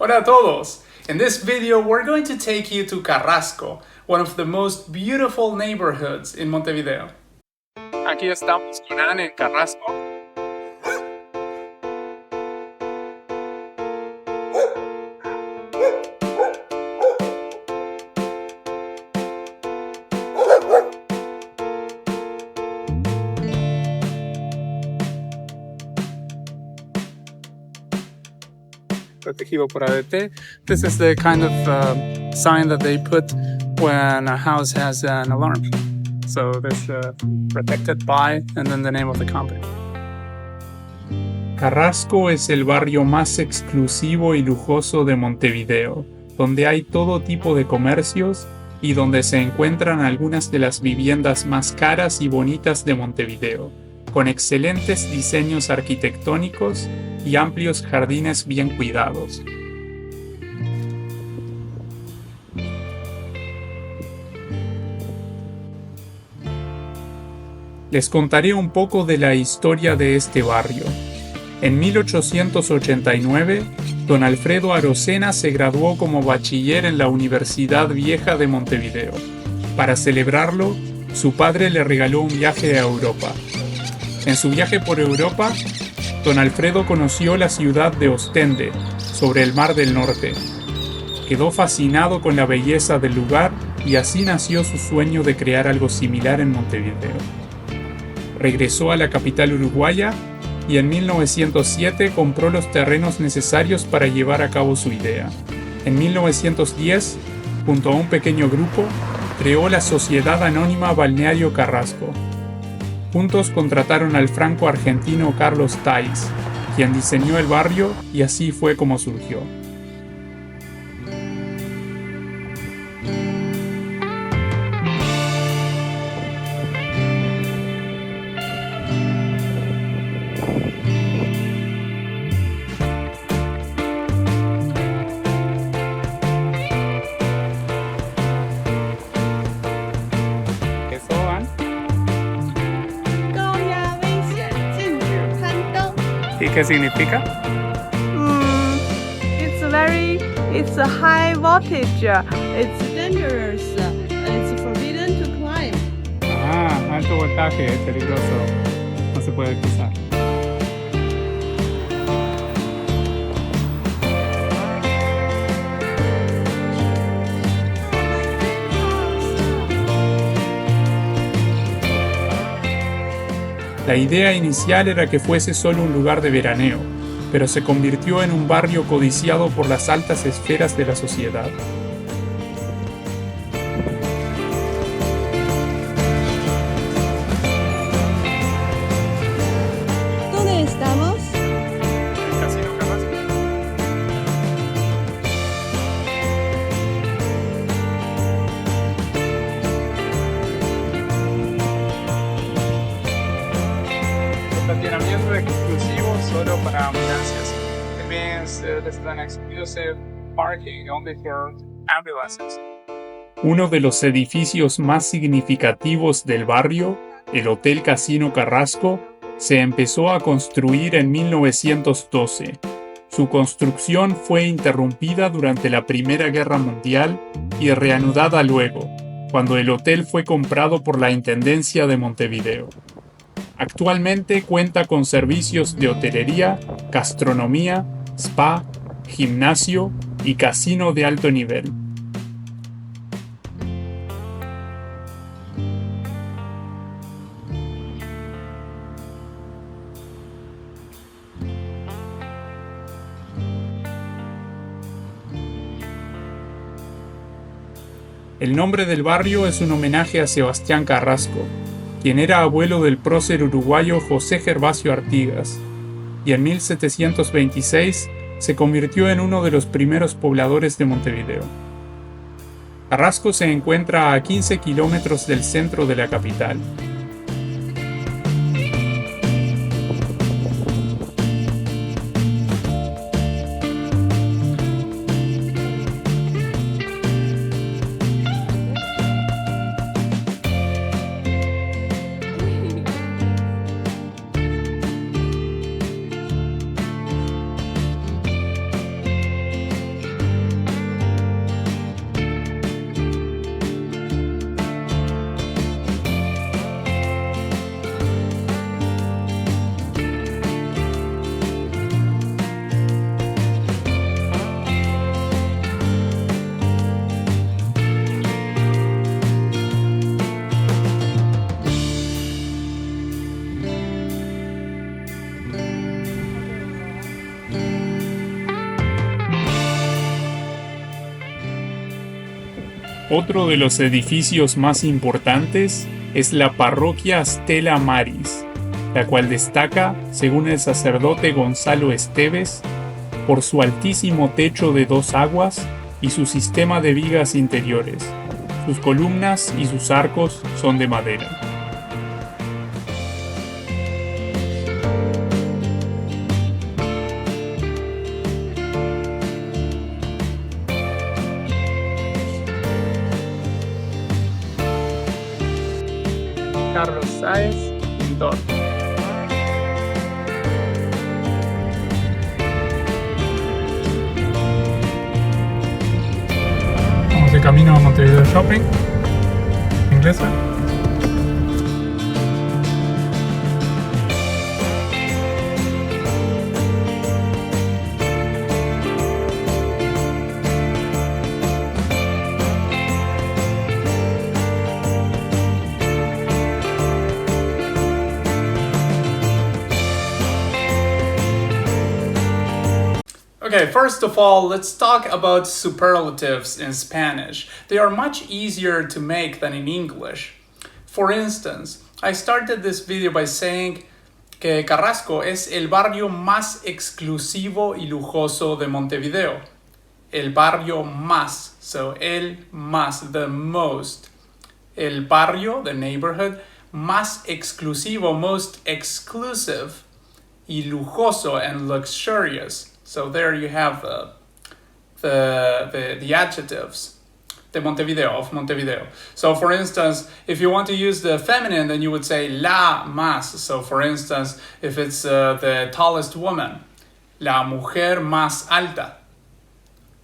Hola a todos! In this video, we're going to take you to Carrasco, one of the most beautiful neighborhoods in Montevideo. Aquí estamos con Anne en Carrasco. Protegido por ADT. This is the kind of sign that they put when a house has an alarm. So this protected by and then the name of the company. Carrasco es el barrio más exclusivo y lujoso de Montevideo, donde hay todo tipo de comercios y donde se encuentran algunas de las viviendas más caras y bonitas de Montevideo, con excelentes diseños arquitectónicos y amplios jardines bien cuidados. Les contaré un poco de la historia de este barrio. En 1889, don Alfredo Arocena se graduó como bachiller en la Universidad Vieja de Montevideo. Para celebrarlo, su padre le regaló un viaje a Europa. En su viaje por Europa, don Alfredo conoció la ciudad de Ostende, sobre el Mar del Norte. Quedó fascinado con la belleza del lugar y así nació su sueño de crear algo similar en Montevideo. Regresó a la capital uruguaya y en 1907 compró los terrenos necesarios para llevar a cabo su idea. En 1910, junto a un pequeño grupo, creó la Sociedad Anónima Balneario Carrasco. Juntos contrataron al franco-argentino Carlos Tais, quien diseñó el barrio y así fue como surgió. ¿Y qué significa? It's a high voltage. It's dangerous. It's forbidden to climb. Alto voltaje, es peligroso. No se puede cruzar. La idea inicial era que fuese solo un lugar de veraneo, pero se convirtió en un barrio codiciado por las altas esferas de la sociedad. ¿Dónde estamos? El Casino Carrasco. Estacionamiento exclusivo solo para ambulancias. It means this is an exclusive parking only for ambulances. Uno de los edificios más significativos del barrio, el Hotel Casino Carrasco, se empezó a construir en 1912. Su construcción fue interrumpida durante la Primera Guerra Mundial y reanudada luego, cuando el hotel fue comprado por la Intendencia de Montevideo. Actualmente cuenta con servicios de hotelería, gastronomía, spa, gimnasio y casino de alto nivel. El nombre del barrio es un homenaje a Sebastián Carrasco, quien era abuelo del prócer uruguayo José Gervasio Artigas, y en 1726 se convirtió en uno de los primeros pobladores de Montevideo. Carrasco se encuentra a 15 kilómetros del centro de la capital. Otro de los edificios más importantes es la parroquia Stella Maris, la cual destaca, según el sacerdote Gonzalo Esteves, por su altísimo techo de 2 aguas y su sistema de vigas interiores. Sus columnas y sus arcos son de madera. Carlos Sáez, pintor. Vamos de camino a Montevideo Shopping, inglesa. Okay, first of all, let's talk about superlatives in Spanish. They are much easier to make than in English. For instance, I started this video by saying que Carrasco es el barrio más exclusivo y lujoso de Montevideo. El barrio más, so el más, the most. El barrio, the neighborhood, más exclusivo, most exclusive, y lujoso and luxurious. So there you have the adjectives de Montevideo, of Montevideo. So for instance, if you want to use the feminine, then you would say la más. So for instance, if it's the tallest woman, la mujer más alta.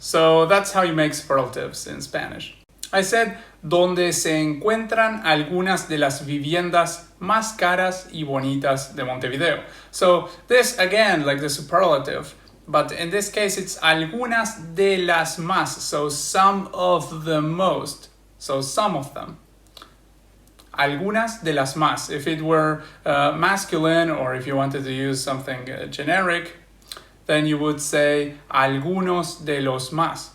So that's how you make superlatives in Spanish. I said, donde se encuentran algunas de las viviendas más caras y bonitas de Montevideo. So this, again, like the superlative, but in this case, it's algunas de las más, so some of the most, so some of them. Algunas de las más. If it were masculine, or if you wanted to use something generic, then you would say algunos de los más.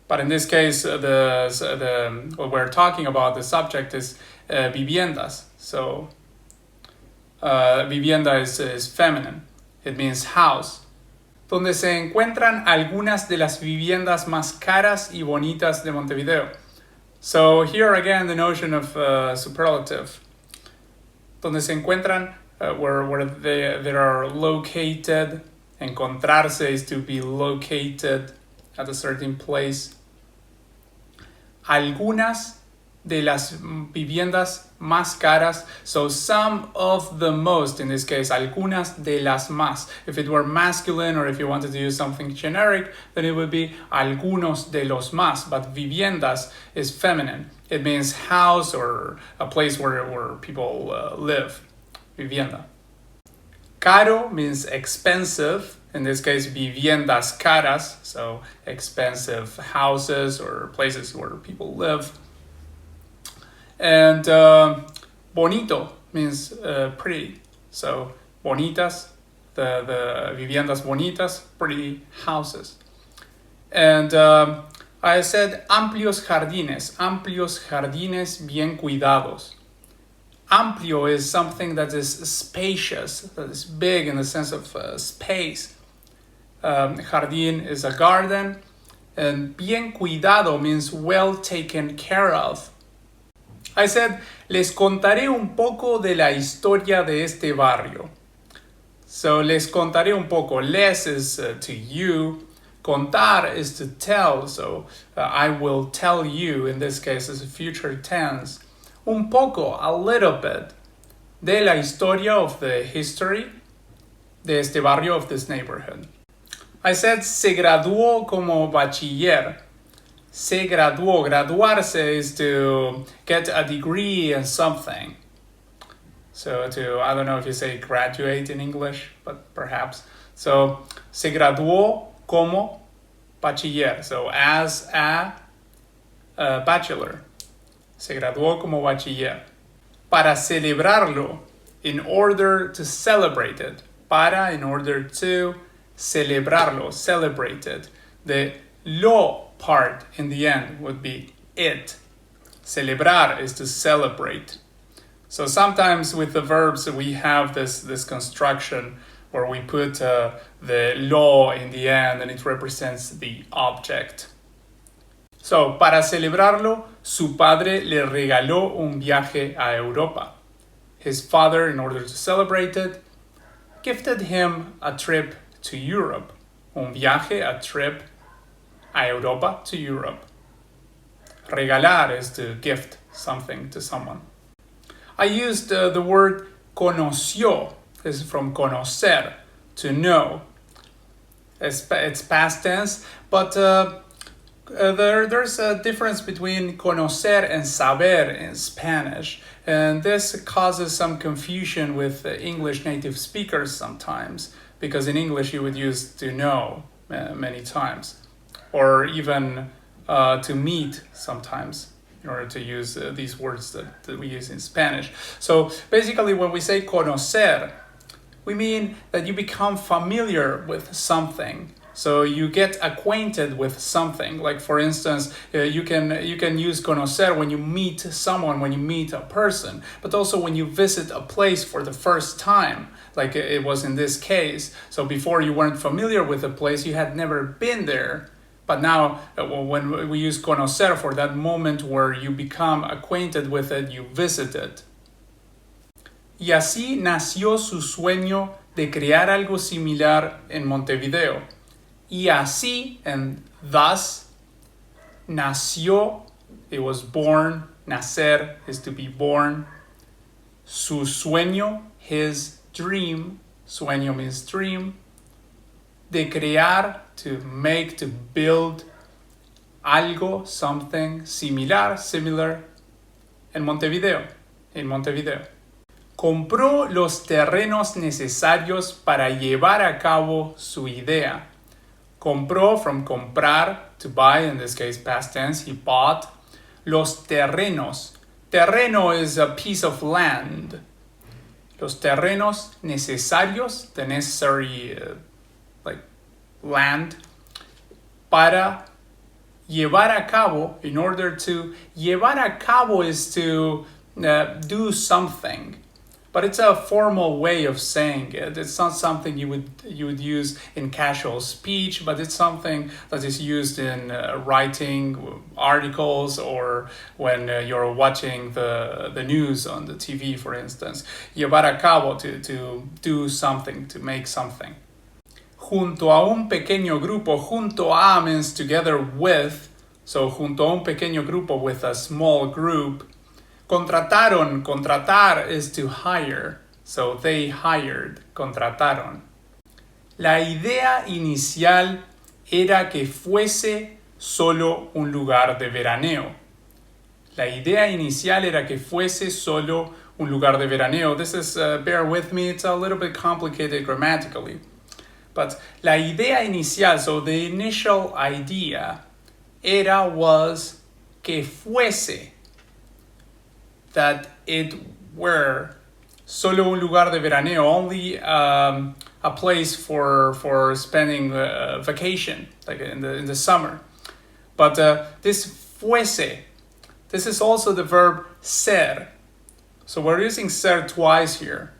But in this case, what we're talking about, the subject is viviendas. So vivienda is feminine. It means house. Donde se encuentran algunas de las viviendas más caras y bonitas de Montevideo. So here again the notion of superlative. Donde se encuentran, where they are located. Encontrarse is to be located at a certain place. Algunas de las viviendas más caras, so some of the most, in this case, algunas de las más. If it were masculine, or if you wanted to use something generic, then it would be algunos de los más, but viviendas is feminine. It means house or a place where people live, vivienda. Caro means expensive, in this case, viviendas caras, so expensive houses or places where people live. And bonito means pretty. So bonitas, the viviendas bonitas, pretty houses. And I said amplios jardines bien cuidados. Amplio is something that is spacious, that is big in the sense of space. Jardín is a garden, and bien cuidado means well taken care of. I said, les contaré un poco de la historia de este barrio. So, les contaré un poco. Les is to you. Contar is to tell. So, I will tell you, in this case, is a future tense. Un poco, a little bit, de la historia of the history de este barrio, of this neighborhood. I said, se graduó como bachiller. Se graduó. Graduarse is to get a degree in something. So I don't know if you say graduate in English, but perhaps. So, se graduó como bachiller. So, as a bachelor. Se graduó como bachiller. Para celebrarlo, in order to celebrate it. Para, in order to celebrarlo, celebrate it. The lo part in the end would be it. Celebrar is to celebrate. So sometimes with the verbs we have this construction where we put the lo in the end and it represents the object. So, para celebrarlo, su padre le regaló un viaje a Europa. His father, in order to celebrate it, gifted him a trip to Europe. Un viaje, a trip a Europa, to Europe. Regalar is to gift something to someone. I used the word conoció. This is from conocer, to know. It's past tense, but there's a difference between conocer and saber in Spanish, and this causes some confusion with English native speakers sometimes, because in English you would use to know many times, or even to meet sometimes, in order to use these words that we use in Spanish. So basically when we say conocer, we mean that you become familiar with something. So you get acquainted with something. Like for instance, you can use conocer when you meet someone, when you meet a person, but also when you visit a place for the first time, like it was in this case. So before you weren't familiar with the place, you had never been there. But now when we use conocer for that moment where you become acquainted with it, you visit it. Y así nació su sueño de crear algo similar en Montevideo. Y así, and thus, nació, it was born, nacer is to be born. Su sueño, his dream, sueño means dream. De crear, to make, to build, algo, something, similar, en Montevideo, Compró los terrenos necesarios para llevar a cabo su idea. Compró, from comprar, to buy, in this case past tense, he bought. Los terrenos. Terreno is a piece of land. Los terrenos necesarios, the necessary land, para llevar a cabo, in order to, llevar a cabo is to do something. But it's a formal way of saying it. It's not something you would use in casual speech, but it's something that is used in writing articles or when you're watching the news on the TV, for instance. Llevar a cabo, to do something, to make something. Junto a un pequeño grupo, junto a means together with, so junto a un pequeño grupo, with a small group. Contrataron, contratar is to hire, so they hired, contrataron. La idea inicial era que fuese solo un lugar de veraneo. La idea inicial era que fuese solo un lugar de veraneo. This is, bear with me, it's a little bit complicated grammatically. But la idea inicial, so the initial idea, was que fuese, that it were solo un lugar de veraneo, only a place for spending vacation, like in the summer. But this fuese, this is also the verb ser. So we're using ser twice here.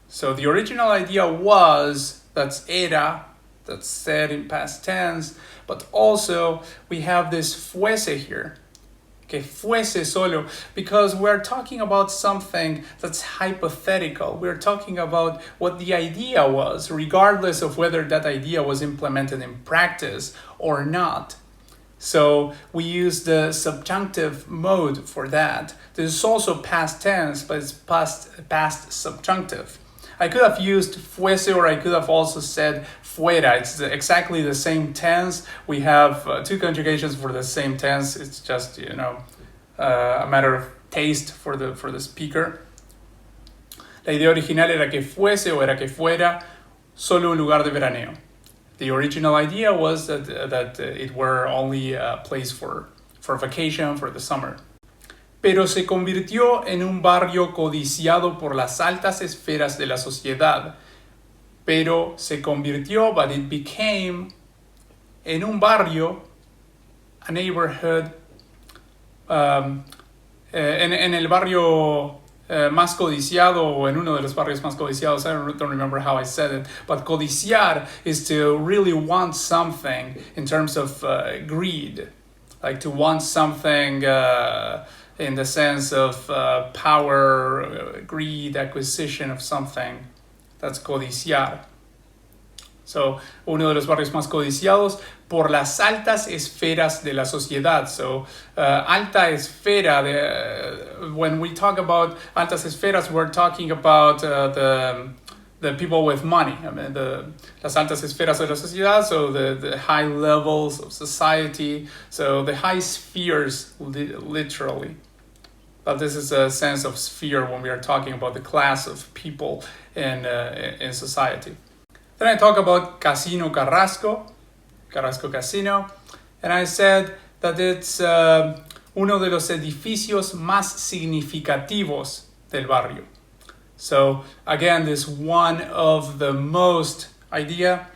So the original idea was, that's era, that's ser in past tense, but also we have this fuese here. Que fuese solo, because we're talking about something that's hypothetical. We're talking about what the idea was, regardless of whether that idea was implemented in practice or not. So we use the subjunctive mode for that. This is also past tense, but it's past subjunctive. I could have used fuese, or I could have also said fuera. It's exactly the same tense. We have two conjugations for the same tense. It's just, a matter of taste for the speaker. La idea original era que fuese, o era que fuera, solo un lugar de veraneo. The original idea was that it were only a place for vacation, for the summer. Pero se convirtió en un barrio codiciado por las altas esferas de la sociedad. Pero se convirtió, but it became, en un barrio, a neighborhood, en el barrio más codiciado, o en uno de los barrios más codiciados, I don't remember how I said it, but codiciar is to really want something in terms of greed, like to want something in the sense of power, greed, acquisition of something. That's codiciar. So, uno de los barrios más codiciados por las altas esferas de la sociedad. So, alta esfera, when we talk about altas esferas, we're talking about the people with money. I mean, las altas esferas de la sociedad, so the high levels of society, so the high spheres, literally. But this is a sense of sphere when we are talking about the class of people in society. Then I talk about Casino Carrasco Casino, and I said that it's uno de los edificios más significativos del barrio. So again, this one of the most idea,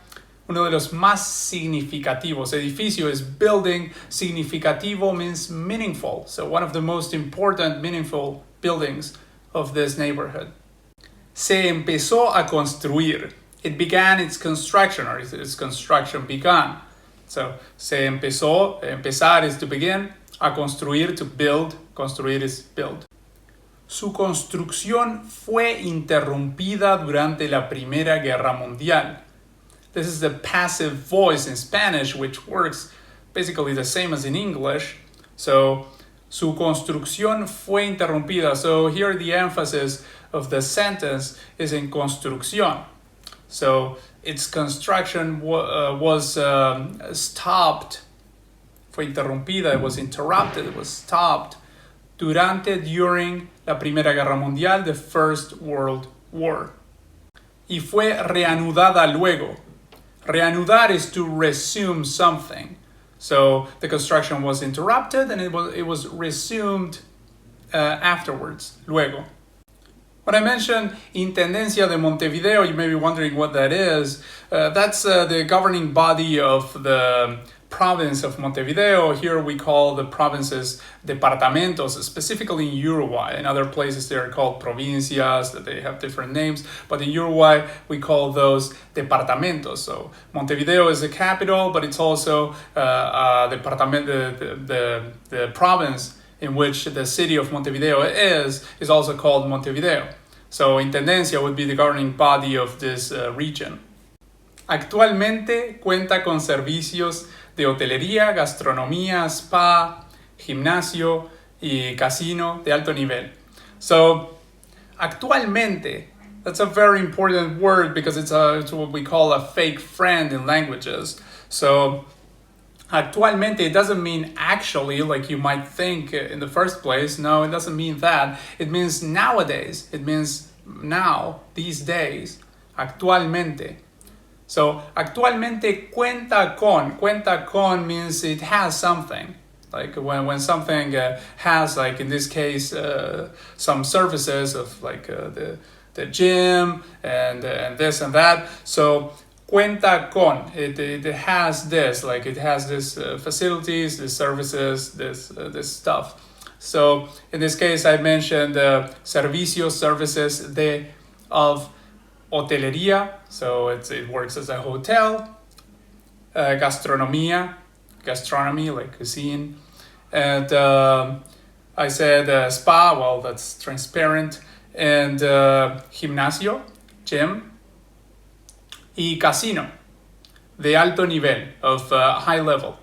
uno de los más significativos. Edificio is building, significativo means meaningful. So one of the most important, meaningful buildings of this neighborhood. Se empezó a construir. It began its construction, or its construction began. So, se empezó, empezar is to begin, a construir, to build, construir is build. Su construcción fue interrumpida durante la Primera Guerra Mundial. This is the passive voice in Spanish, which works basically the same as in English. So, su construcción fue interrumpida. So, here the emphasis of the sentence is in construcción. So its construction was stopped, fue interrumpida, it was interrupted, it was stopped during la Primera Guerra Mundial, the First World War. Y fue reanudada luego. Reanudar is to resume something. So the construction was interrupted and it was resumed afterwards, luego. When I mentioned Intendencia de Montevideo, you may be wondering what that is. That's the governing body of the province of Montevideo. Here we call the provinces departamentos, specifically in Uruguay. In other places they are called provincias, that they have different names. But in Uruguay we call those departamentos. So Montevideo is the capital, but it's also the province in which the city of Montevideo is also called Montevideo. So Intendencia would be the governing body of this region. Actualmente cuenta con servicios de hotelería, gastronomía, spa, gimnasio y casino de alto nivel. So actualmente, that's a very important word because it's what we call a fake friend in languages. So actualmente, it doesn't mean actually, like you might think in the first place. No, it doesn't mean that. It means nowadays. It means now, these days. Actualmente. So, actualmente cuenta con. Cuenta con means it has something. Like when something has, like in this case, some services of like the gym and this and that. So, cuenta con, it has this, like it has this facilities, this services, this stuff. So in this case, I mentioned servicios, services of hotelería, so it works as a hotel, gastronomía, gastronomy, like cuisine, and I said spa, well, that's transparent, and gimnasio, gym, y casino, de alto nivel, of high level.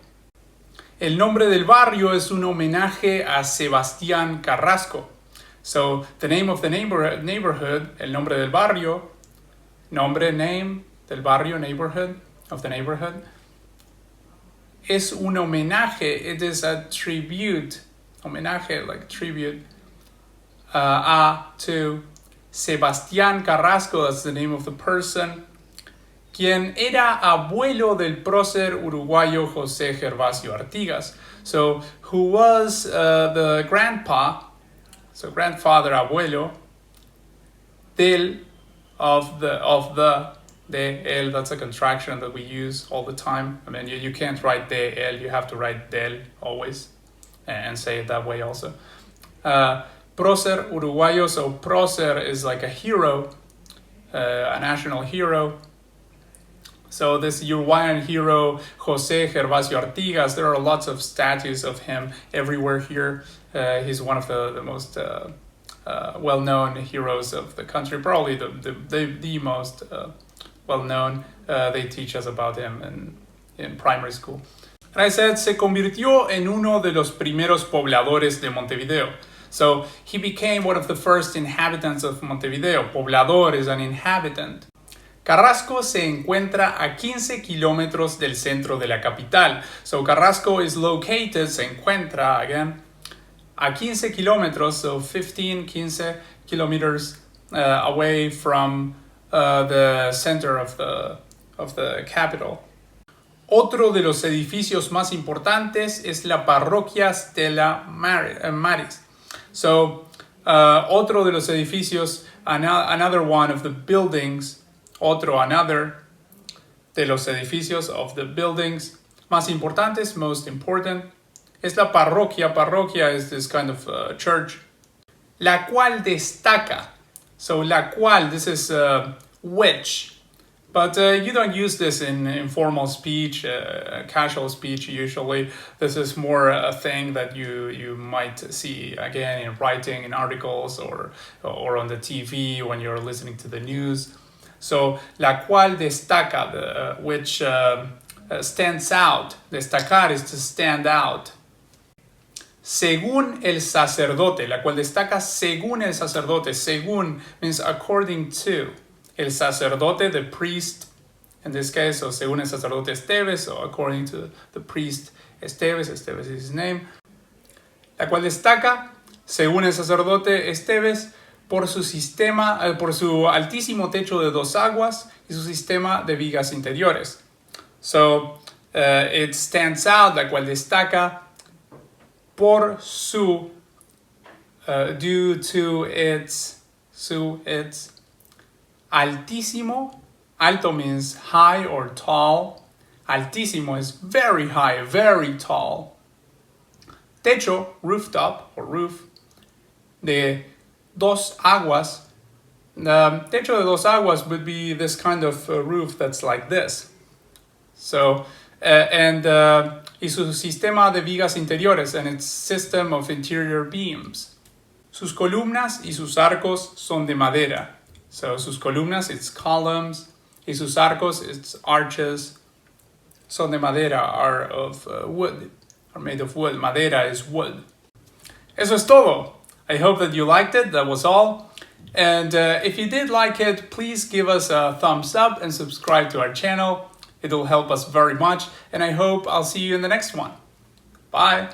El nombre del barrio es un homenaje a Sebastián Carrasco. So, the name of the neighborhood, el nombre del barrio, name del barrio, neighborhood, of the neighborhood, es un homenaje, it is a tribute, homenaje, like tribute, to Sebastián Carrasco, that's the name of the person, quien era abuelo del prócer uruguayo José Gervasio Artigas. So, who was the grandpa, so grandfather, abuelo, of the, that's a contraction that we use all the time. I mean, you can't write de él, you have to write del always. and say it that way also. Prócer uruguayo, so prócer is like a hero, a national hero. So this Uruguayan hero, José Gervasio Artigas, there are lots of statues of him everywhere here. He's one of the most well-known heroes of the country, probably the most well-known. They teach us about him in primary school. And I said, se convirtió en uno de los primeros pobladores de Montevideo. So he became one of the first inhabitants of Montevideo. Poblador is an inhabitant. Carrasco se encuentra a 15 kilómetros del centro de la capital. So Carrasco is located, se encuentra, again, a 15 kilómetros, so 15 kilometers away from the center of the capital. Otro de los edificios más importantes es la parroquia Stella Maris. So, otro de los edificios, another one of the buildings, another de los edificios of the buildings más importantes, most important, es la parroquia. Parroquia is this kind of church. La cual destaca. So, la cual, this is which. But you don't use this in informal speech, casual speech usually. This is more a thing that you might see again in writing, in articles, or on the TV when you're listening to the news. So, la cual destaca, which stands out. Destacar is to stand out. Según el sacerdote, la cual destaca según el sacerdote. Según means according to. El sacerdote, the priest, in this case, so según el sacerdote Esteves, so according to the priest Esteves is his name, la cual destaca, según el sacerdote Esteves, por su altísimo techo de 2 aguas y su sistema de vigas interiores. So, it stands out, la cual destaca, por su, due to its altísimo. Alto means high or tall. Altísimo is very high, very tall. Techo, rooftop or roof, de 2 aguas. The techo de 2 aguas would be this kind of roof that's like this. So, y su sistema de vigas interiores, and its system of interior beams. Sus columnas y sus arcos son de madera. So, sus columnas, it's columns, y sus arcos, it's arches, son de madera, are of wood, are made of wood. Madera is wood. Eso es todo. I hope that you liked it. That was all. And if you did like it, please give us a thumbs up and subscribe to our channel. It'll help us very much. And I hope I'll see you in the next one. Bye.